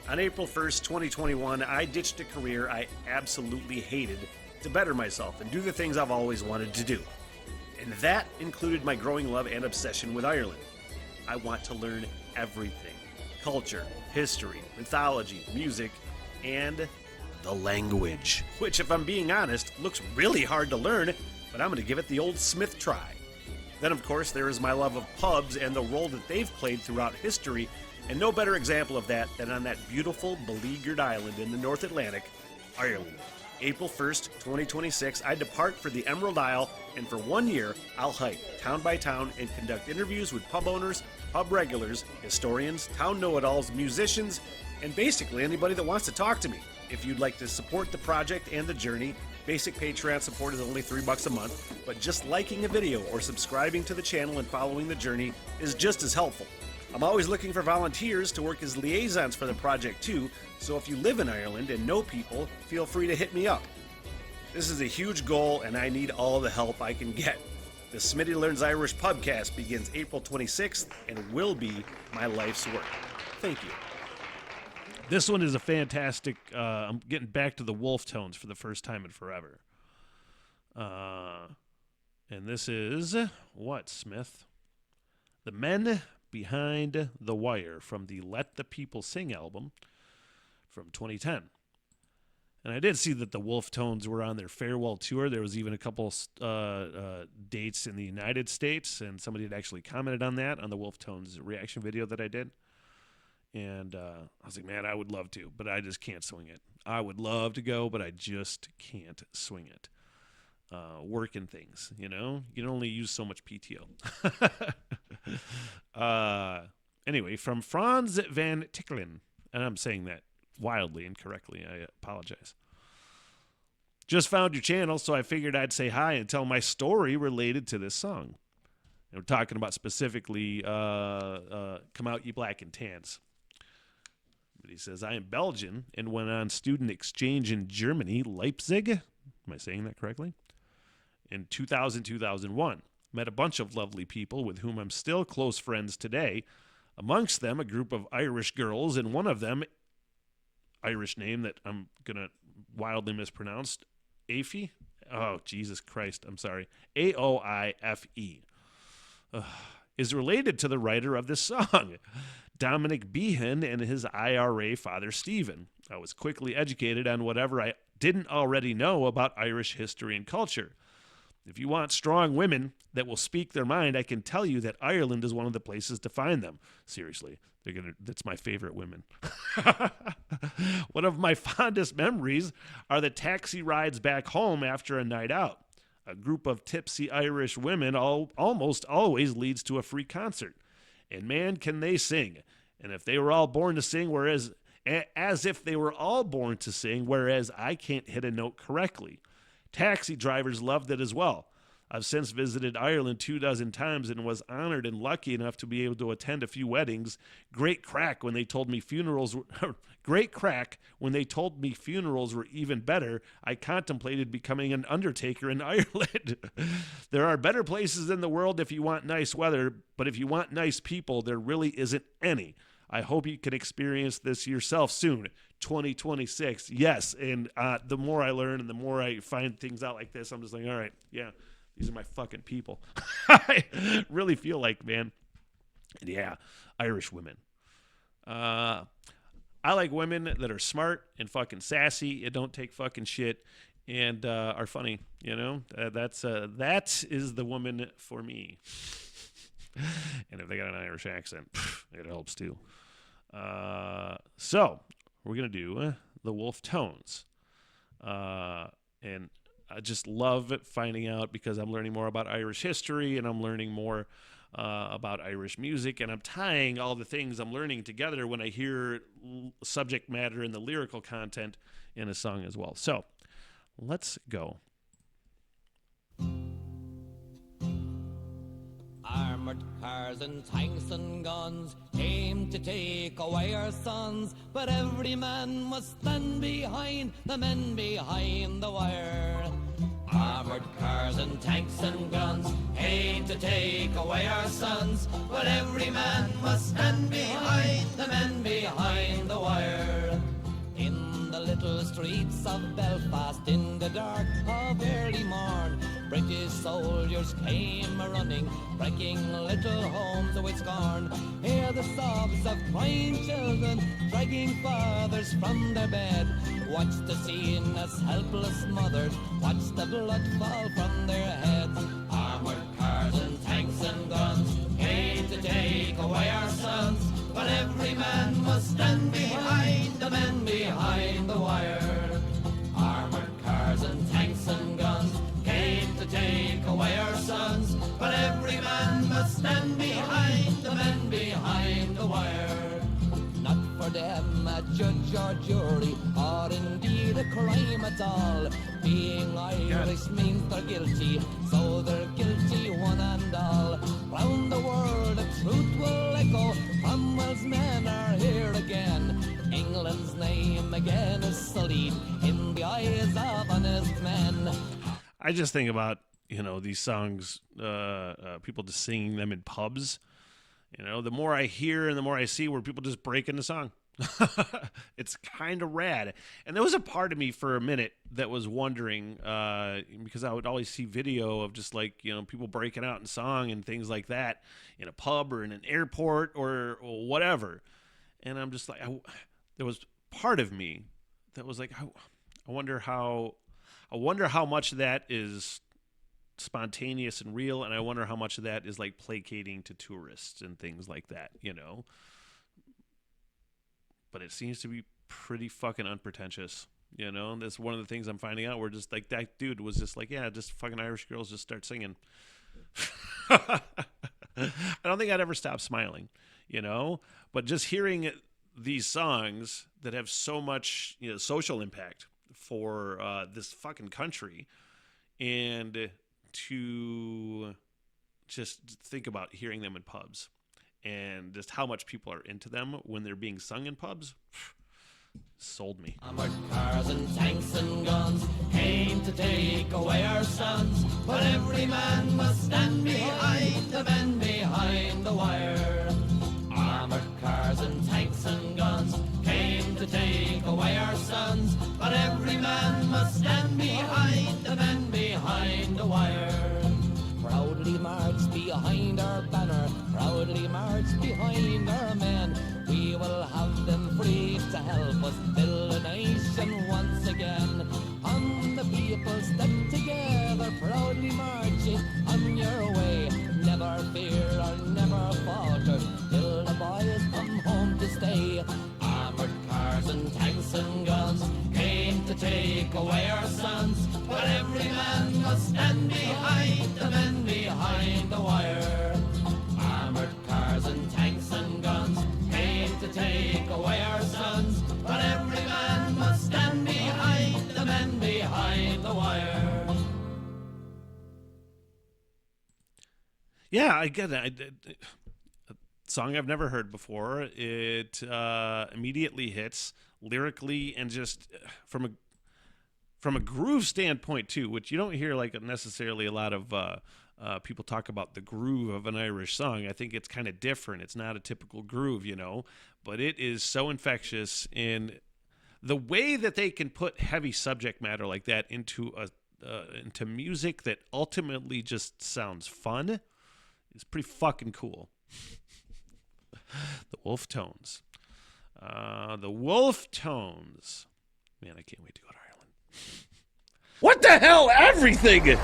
On April 1st, 2021, I ditched a career I absolutely hated to better myself and do the things I've always wanted to do. And that included my growing love and obsession with Ireland. I want to learn everything: culture, history, mythology, music, and the language. Which, if I'm being honest, looks really hard to learn, but I'm going to give it the old Smith try. Then, of course, there is my love of pubs and the role that they've played throughout history, and no better example of that than on that beautiful, beleaguered island in the North Atlantic, Ireland. April 1st, 2026, I depart for the Emerald Isle, and for 1 year, I'll hike town by town and conduct interviews with pub owners, pub regulars, historians, town know-it-alls, musicians, and basically anybody that wants to talk to me. If you'd like to support the project and the journey, basic Patreon support is only $3 a month, but just liking a video or subscribing to the channel and following the journey is just as helpful. I'm always looking for volunteers to work as liaisons for the project too, so if you live in Ireland and know people, feel free to hit me up. This is a huge goal and I need all the help I can get. The Smitty Learns Irish Pubcast begins April 26th and will be my life's work. Thank you. This one is a fantastic, I'm getting back to the Wolfe tones for the first time in forever. And this is, what, Smith? The Men Behind the Wire from the Let the People Sing album from 2010. And I did see that the Wolfe Tones were on their farewell tour. There was even a couple dates in the United States, and somebody had actually commented on that on the Wolfe Tones reaction video that I did. And I was like, man, I would love to, but I just can't swing it. I would love to go, but I just can't swing it. Working things, you know? You can only use so much PTO. Anyway, from Franz van Tichelen, and I'm saying that wildly incorrectly. I apologize. Just found your channel, so I figured I'd say hi and tell my story related to this song. And we're talking about specifically Come Out Ye Black and Tans. But he says, I am Belgian and went on student exchange in Germany, Leipzig. Am I saying that correctly? In 2000-2001. Met a bunch of lovely people with whom I'm still close friends today. Amongst them, a group of Irish girls, and one of them, Irish name that I'm going to wildly mispronounce, Aoife? Oh, Jesus Christ, I'm sorry. Aoife. Is related to the writer of this song, Dominic Behan, and his IRA father, Stephen. I was quickly educated on whatever I didn't already know about Irish history and culture. If you want strong women that will speak their mind, I can tell you that Ireland is one of the places to find them. Seriously, that's my favorite women. One of my fondest memories are the taxi rides back home after a night out. A group of tipsy Irish women almost always leads to a free concert. And man, can they sing. And if they were all born to sing, as if they were all born to sing, whereas I can't hit a note correctly. Taxi drivers loved it as well. I've since visited Ireland 24 times and was honored and lucky enough to be able to attend a few weddings. Great crack when they told me funerals were even better. I contemplated becoming an undertaker in Ireland. There are better places in the world if you want nice weather, but if you want nice people, there really isn't any. I hope you can experience this yourself soon. 2026. Yes. And the more I learn and the more I find things out like this, I'm just like, all right, yeah, these are my fucking people. I really feel like, man, yeah, Irish women. I like women that are smart and fucking sassy and don't take fucking shit and are funny, you know? That is the woman for me. And if they got an Irish accent, it helps too. So we're going to do the Wolfe Tones. And I just love finding out because I'm learning more about Irish history and I'm learning more about Irish music. And I'm tying all the things I'm learning together when I hear subject matter and the lyrical content in a song as well. So let's go. Armored cars and tanks and guns came to take away our sons, but every man must stand behind the men behind the wire. Armored cars and tanks and guns came to take away our sons, but every man must stand behind the men behind the wire. brutal streets of Belfast in the dark of early morn. British soldiers came a-running, breaking little homes with scorn. Hear the sobs of crying children, dragging fathers from their bed. Watch the scene as helpless mothers watch the blood fall from their heads. Armored cars and tanks and guns came to take away our sons, but every man must stand behind the men behind the wire. Armored cars and tanks and guns came to take away our sons, but every man must stand behind the men behind the wire. Not for them a judge or jury, or indeed a crime at all. Being Irish means they're guilty, so they're guilty one and all. Round the world the truth will echo, Cromwell's men are here again. England's name again is sullied in the eyes of honest men. I just think about, these songs, people just singing them in pubs. The more I hear and the more I see where people just break into song. It's kind of rad. And there was a part of me for a minute that was wondering, because I would always see video of just people breaking out in song and things like that in a pub or in an airport or whatever. And I'm just like, there was part of me that was like, I wonder how much of that is spontaneous and real, and I wonder how much of that is like placating to tourists and things like that, But it seems to be pretty fucking unpretentious, And that's one of the things I'm finding out. Where just like that dude was just like, yeah, just fucking Irish girls just start singing. I don't think I'd ever stop smiling, But just hearing these songs that have so much, social impact for this fucking country, and to just think about hearing them in pubs and just how much people are into them when they're being sung in pubs, sold me. Armored cars and tanks and guns came to take away our sons, but every man must stand behind the men behind the wire. Armored cars and tanks and guns came to take away our sons, but every man must stand behind the men behind the wire. Proudly march behind our banner, proudly march behind our men. We will have them free to help us build a nation once again. On the people step together, proudly marching on your way. Never fear or never falter till the boys come home to stay. Armored cars and tanks and guns came to take away our sons, but every man must stand behind the men behind the wire. Armored cars and tanks and guns came to take away our sons, but every man must stand behind the men behind the wire. Yeah, I get it. A song I've never heard before. It immediately hits lyrically and just from a groove standpoint too, which you don't hear necessarily a lot of people talk about the groove of an Irish song. I think it's kind of different. It's not a typical groove, but it is so infectious in the way that they can put heavy subject matter like that into music that ultimately just sounds fun. It's pretty fucking cool. The Wolfe Tones. The Wolfe Tones. Man, I can't wait to go to Ireland. What the hell, everything?